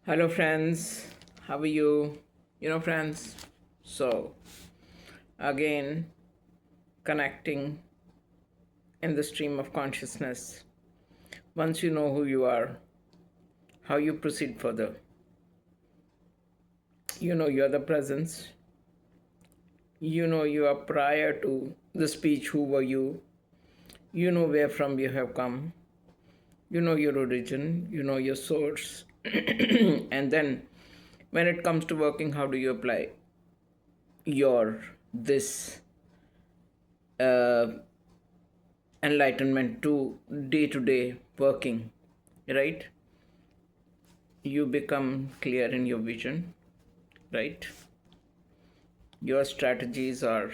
Hello, friends. How are you? Friends. So, again, connecting in the stream of consciousness. Once you know who you are, how you proceed further. You are the presence. You are prior to the speech, who were you. You know where from you have come. You know your origin. You know your source. And then, when it comes to working, how do you apply your this uh, enlightenment to day working, right? You become clear in your vision, right? Your strategies are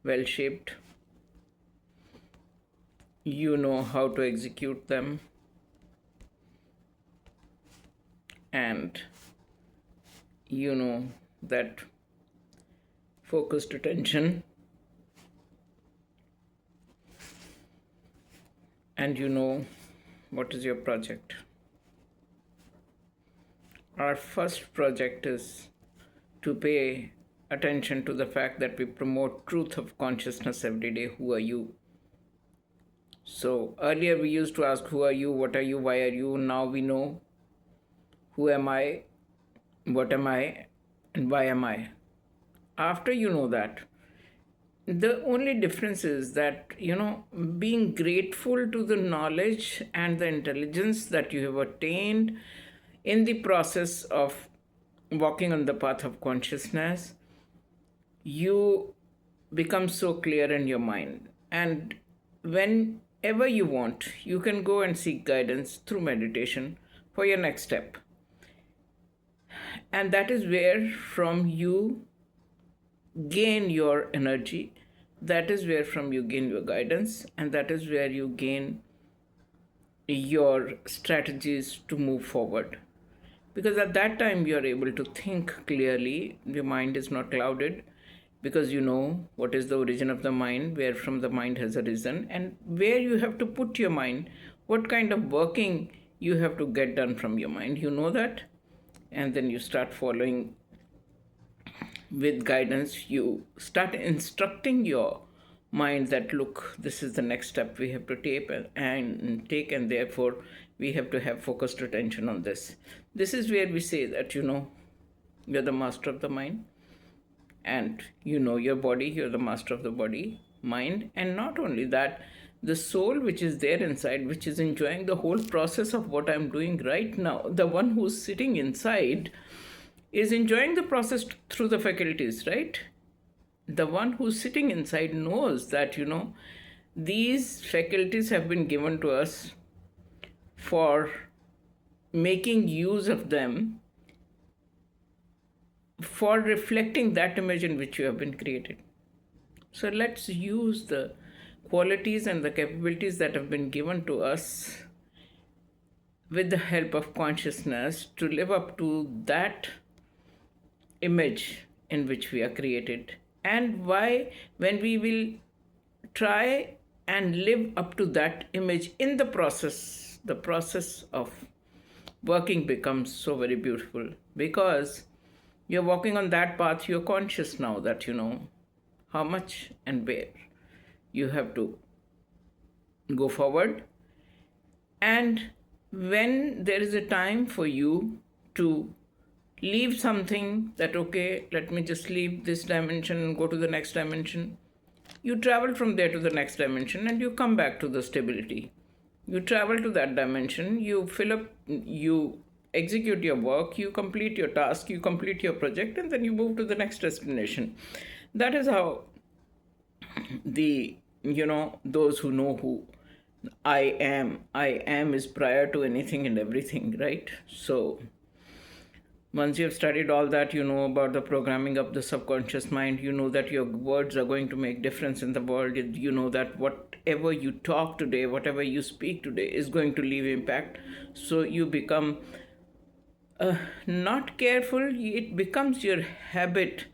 well shaped. You know how to execute them, and you know that focused attention, and you know what is your project. Our first project is to pay attention to the fact that we promote truth of consciousness every day. Who are you? So earlier we used to ask, who are you, what are you, why are you? Now we know, who am I, what am I, and why am I? After you know that, the only difference is that, being grateful to the knowledge and the intelligence that you have attained in the process of walking on the path of consciousness, you become so clear in your mind. And whenever you want, you can go and seek guidance through meditation for your next step. And that is where from you gain your energy, that is where from you gain your guidance, and that is where you gain your strategies to move forward. Because at that time you are able to think clearly, your mind is not clouded, because you know what is the origin of the mind, where from the mind has arisen, and where you have to put your mind, what kind of working you have to get done from your mind. You know that, and then you start following with guidance. You start instructing your mind that, look, this is the next step we have to take, and therefore we have to have focused attention on this. This is where we say that, you're the master of the mind, and you know your body, you're the master of the body, mind. And not only that, the soul which is there inside, which is enjoying the whole process of what I'm doing right now, the one who's sitting inside is enjoying the process through the faculties, right? The one who's sitting inside knows that, these faculties have been given to us for making use of them, for reflecting that image in which you have been created. So let's use the qualities and the capabilities that have been given to us with the help of consciousness to live up to that image in which we are created. And why, when we will try and live up to that image in the process of working becomes so very beautiful, because you're walking on that path. You're conscious now that you know how much and where you have to go forward. And when there is a time for you to leave something, that okay, let me just leave this dimension and go to the next dimension, you travel from there to the next dimension and you come back to the stability. You travel to that dimension, you fill up, you execute your work, you complete your task, you complete your project, and then you move to the next destination. That is how the those who know who I am is prior to anything and everything, right? So once you have studied all that, you know about the programming of the subconscious mind, you know that your words are going to make difference in the world. You know that whatever you talk today, whatever you speak today is going to leave impact. So you become not careful, it becomes your habit.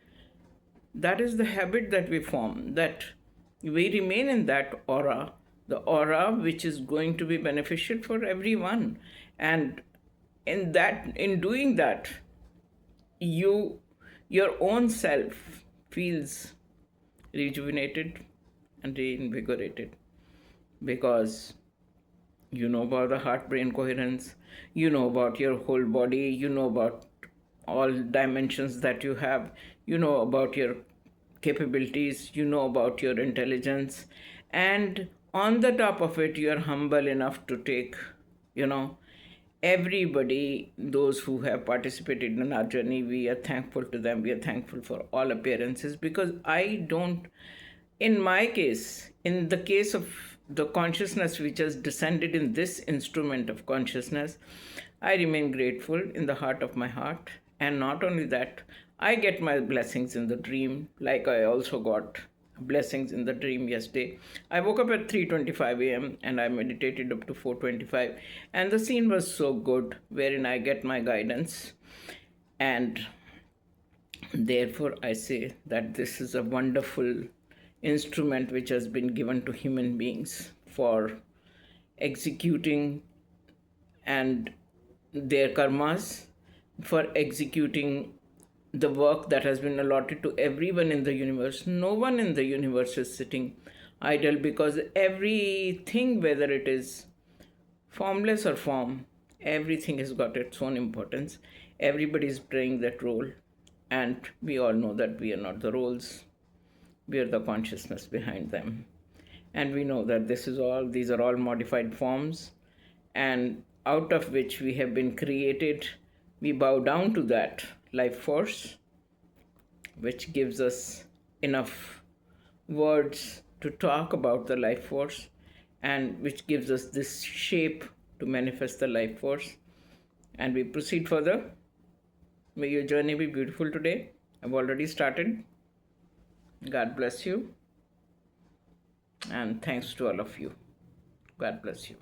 That is the habit that we form, that we remain in that aura, the aura which is going to be beneficial for everyone. And in doing that, you your own self feels rejuvenated and reinvigorated, because you know about the heart brain coherence, you know about your whole body, you know about all dimensions that you have, you know about your capabilities, you know about your intelligence, and on the top of it you are humble enough to take, you know, everybody, those who have participated in our journey, we are thankful to them. We are thankful for all appearances, because I don't, in my case, in the case of the consciousness which has descended in this instrument of consciousness, I remain grateful in the heart of my heart. And not only that, I get my blessings in the dream, like I also got blessings in the dream yesterday. I woke up at 3:25 a.m. and I meditated up to 4:25, and the scene was so good wherein I get my guidance. And therefore I say that this is a wonderful instrument which has been given to human beings for executing and their karmas, for executing the work that has been allotted to everyone in the universe. No one in the universe is sitting idle, because everything, whether it is formless or form, everything has got its own importance. Everybody is playing that role, and we all know that we are not the roles, we are the consciousness behind them. And we know that these are all modified forms, and out of which we have been created. We bow down to that life force, which gives us enough words to talk about the life force, and which gives us this shape to manifest the life force. And we proceed further. May your journey be beautiful today. I've already started. God bless you. And thanks to all of you. God bless you.